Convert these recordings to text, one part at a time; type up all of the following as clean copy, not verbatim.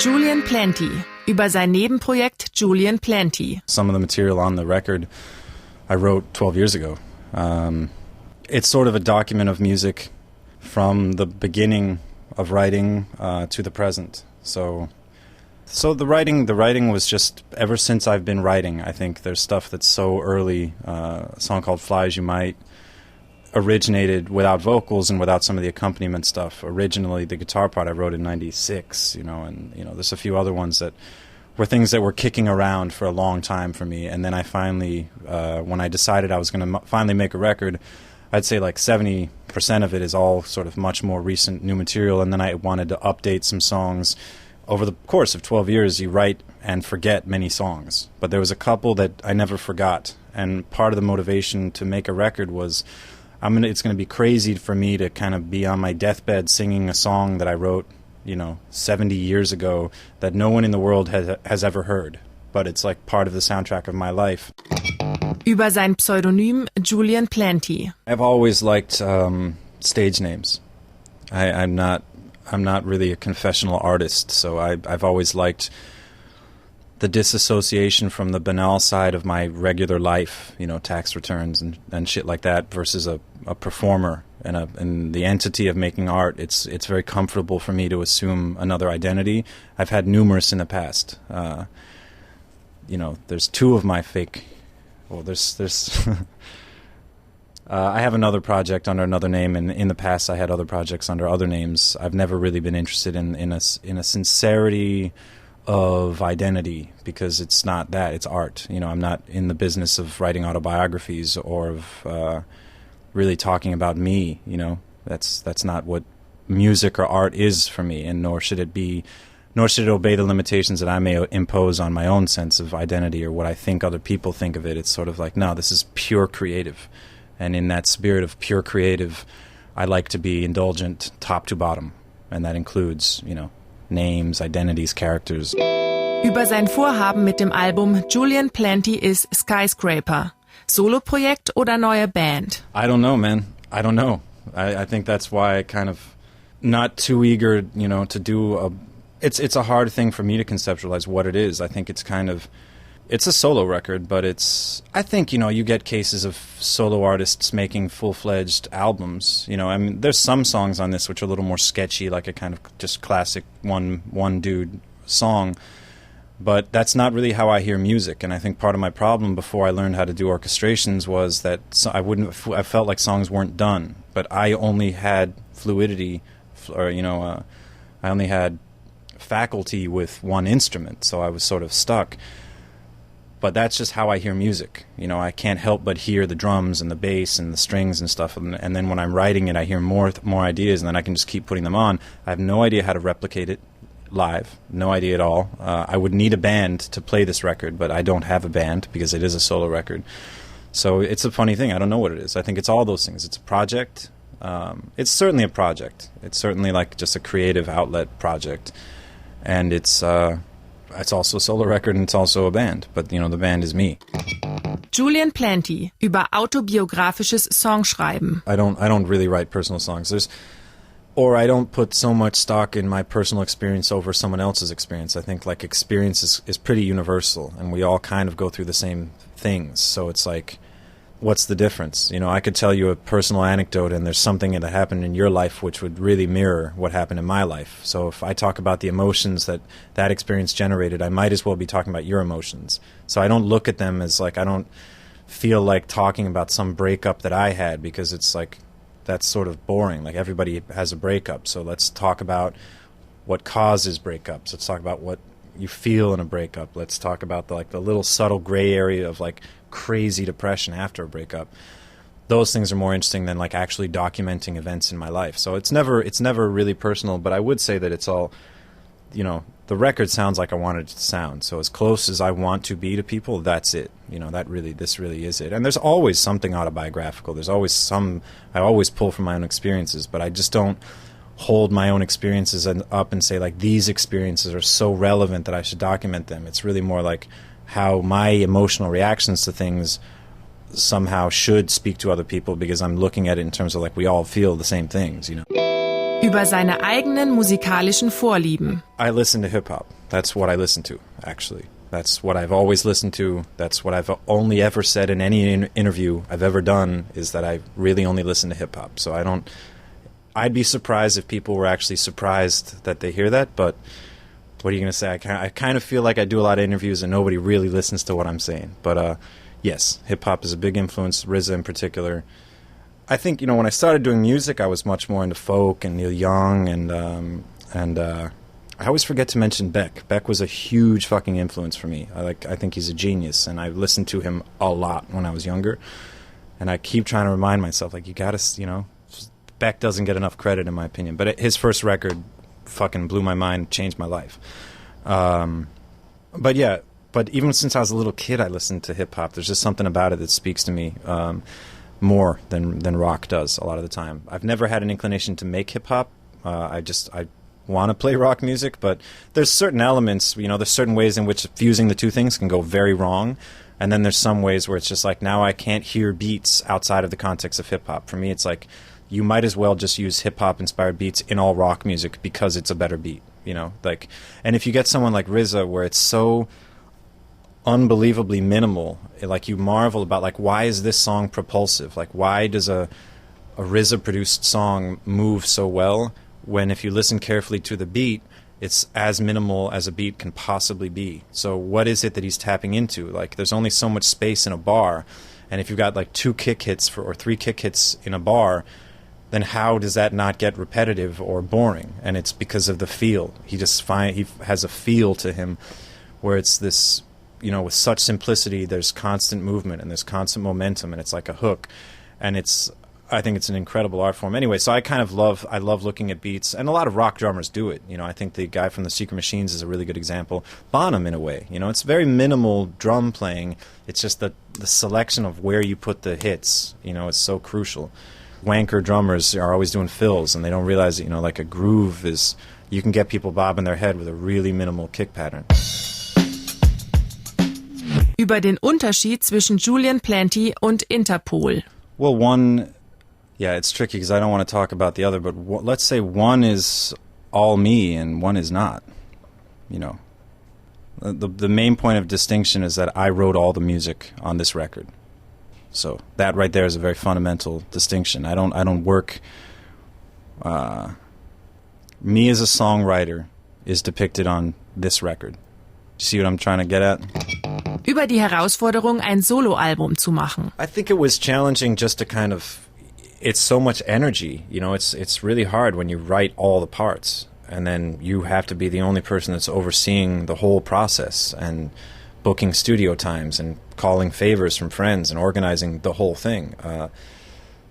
Julian Plenti über sein Nebenprojekt Julian Plenti. Some of the material on the record I wrote 12 years ago. It's sort of a document of music from the beginning of writing to the present. So the writing was just ever since I've been writing. I think there's stuff that's so early. A song called "Fly As You Might" originated without vocals and without some of the accompaniment stuff. Originally, the guitar part I wrote in '96, and there's a few other ones that were things that were kicking around for a long time for me. And then I finally, when I decided I was going to finally make a record, I'd say like 70% of it is all sort of much more recent new material. And then I wanted to update some songs. Over the course of 12 years, you write and forget many songs. But there was a couple that I never forgot. And part of the motivation to make a record was it's going to be crazy for me to kind of be on my deathbed singing a song that I wrote 70 years ago that no one in the world has ever heard. But it's like part of the soundtrack of my life. Über sein Pseudonym Julian Plenti. I've always liked stage names. I'm not really a confessional artist, so I've always liked the disassociation from the banal side of my regular life, tax returns and shit like that, versus a performer and the entity of making art. It's very comfortable for me to assume another identity. I've had numerous in the past. There's two of my fake. Well, there's I have another project under another name, and in the past I had other projects under other names. I've never really been interested in a sincerity of identity, because it's not that, it's art. I'm not in the business of writing autobiographies or of really talking about me. That's not what music or art is for me, and nor should it obey the limitations that I may impose on my own sense of identity or what I think other people think of it. It's sort of like, no, this is pure creative. And in that spirit of pure creative, I like to be indulgent top to bottom. And that includes, names, identities, characters. Über sein Vorhaben mit dem Album Julian Plenti is Skyscraper. Soloprojekt oder neue Band? I don't know, man. I don't know. I think that's why I kind of not too eager, to do It's a hard thing for me to conceptualize what it is. I think it's a solo record, but I think, you get cases of solo artists making full-fledged albums. There's some songs on this which are a little more sketchy, like a kind of just classic one dude song. But that's not really how I hear music. And I think part of my problem before I learned how to do orchestrations was that I felt like songs weren't done. But I only had fluidity, or, I only had faculty with one instrument, so I was sort of stuck. But that's just how I hear music. I can't help but hear the drums and the bass and the strings and stuff, and then when I'm writing it, I hear more ideas, and then I can just keep putting them on. I have no idea how to replicate it live, no idea at all. I would need a band to play this record, but I don't have a band because it is a solo record. So it's a funny thing. I don't know what it is. I think it's all those things. It's a project. It's certainly a project. It's certainly like just a creative outlet project. And it's also a solo record, and it's also a band. But, the band is me. Julian Plenti über autobiografisches Songschreiben. I don't really write personal songs. I don't put so much stock in my personal experience over someone else's experience. I think like experience is pretty universal, and we all kind of go through the same things. So it's like, what's the difference? I could tell you a personal anecdote, and there's something that happened in your life which would really mirror what happened in my life. So if I talk about the emotions that experience generated, I might as well be talking about your emotions. So I don't look at them as like, I don't feel like talking about some breakup that I had, because it's like, that's sort of boring. Like, everybody has a breakup, so let's talk about what causes breakups. Let's talk about what you feel in a breakup. Let's talk about the little subtle gray area of like crazy depression after a breakup. Those things are more interesting than like actually documenting events in my life. So it's never really personal, but I would say that it's all, the record sounds like I want it to sound. So as close as I want to be to people, that's it. This really is it. And there's always something autobiographical. I always pull from my own experiences, but I just don't hold my own experiences up and say like, these experiences are so relevant that I should document them. It's really more like how my emotional reactions to things somehow should speak to other people, because I'm looking at it in terms of like, we all feel the same things, Über seine eigenen musikalischen Vorlieben. I listen to hip-hop. That's what I listen to, actually. That's what I've always listened to. That's what I've only ever said in any interview I've ever done, is that I really only listen to hip-hop. So I'd be surprised if people were actually surprised that they hear that, but what are you going to say? I kind of feel like I do a lot of interviews and nobody really listens to what I'm saying. But yes, hip-hop is a big influence, RZA in particular. I think, when I started doing music, I was much more into folk and Neil Young, and I always forget to mention Beck. Beck was a huge fucking influence for me. I think he's a genius, and I listened to him a lot when I was younger. And I keep trying to remind myself, you gotta, Beck doesn't get enough credit in my opinion. But his first record fucking blew my mind, changed my life. But even since I was a little kid, I listened to hip hop. There's just something about it that speaks to me more than rock does a lot of the time. I've never had an inclination to make hip hop. I want to play rock music, but there's certain elements, there's certain ways in which fusing the two things can go very wrong. And then there's some ways where it's just now I can't hear beats outside of the context of hip hop. For me, it's you might as well just use hip hop inspired beats in all rock music because it's a better beat, and if you get someone like RZA where it's so unbelievably minimal, you marvel about why is this song propulsive? Why does a RZA produced song move so well when if you listen carefully to the beat, it's as minimal as a beat can possibly be? So what is it that he's tapping into? There's only so much space in a bar, and if you've got 2 kick hits or 3 kick hits in a bar, then how does that not get repetitive or boring? And it's because of the feel. He has a feel to him where it's this, with such simplicity, there's constant movement and there's constant momentum, and it's like a hook, and I think it's an incredible art form. Anyway, so I love looking at beats, and a lot of rock drummers do it. I think the guy from the Secret Machines is a really good example. Bonham, in a way, it's very minimal drum playing. It's just the selection of where you put the hits, is so crucial. Wanker drummers are always doing fills, and they don't realize that, a groove is, you can get people bobbing their head with a really minimal kick pattern. Über den Unterschied zwischen Julian Plenti und Interpol. Well, it's tricky because I don't want to talk about the other, but let's say one is all me and one is not. The main point of distinction is that I wrote all the music on this record. So that right there is a very fundamental distinction. I don't work. Me as a songwriter is depicted on this record. You see what I'm trying to get at? Über die Herausforderung, ein Soloalbum zu machen. I think it was challenging just to it's so much energy, it's really hard when you write all the parts, and then you have to be the only person that's overseeing the whole process and booking studio times and calling favors from friends and organizing the whole thing.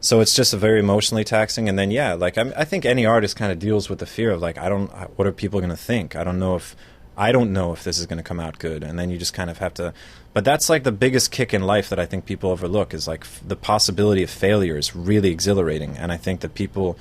So it's just a very emotionally taxing. And then, I think any artist kind of deals with the fear of what are people going to think? I don't know if this is going to come out good. And then you just kind of have to, but that's the biggest kick in life that I think people overlook is the possibility of failure is really exhilarating. And I think that people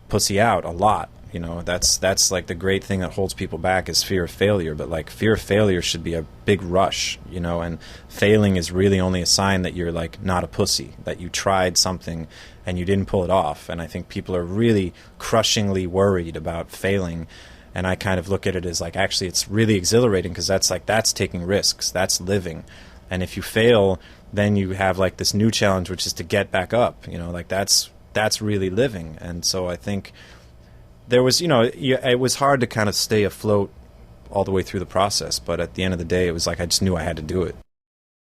pussy out a lot. That's the great thing that holds people back is fear of failure. But fear of failure should be a big rush, and failing is really only a sign that you're not a pussy, that you tried something and you didn't pull it off. And I think people are really crushingly worried about failing. And I kind of look at it as actually it's really exhilarating because that's taking risks, that's living. And if you fail, then you have this new challenge, which is to get back up. That's really living. And so I think there was, it was hard to kind of stay afloat all the way through the process. But at the end of the day, it was I just knew I had to do it.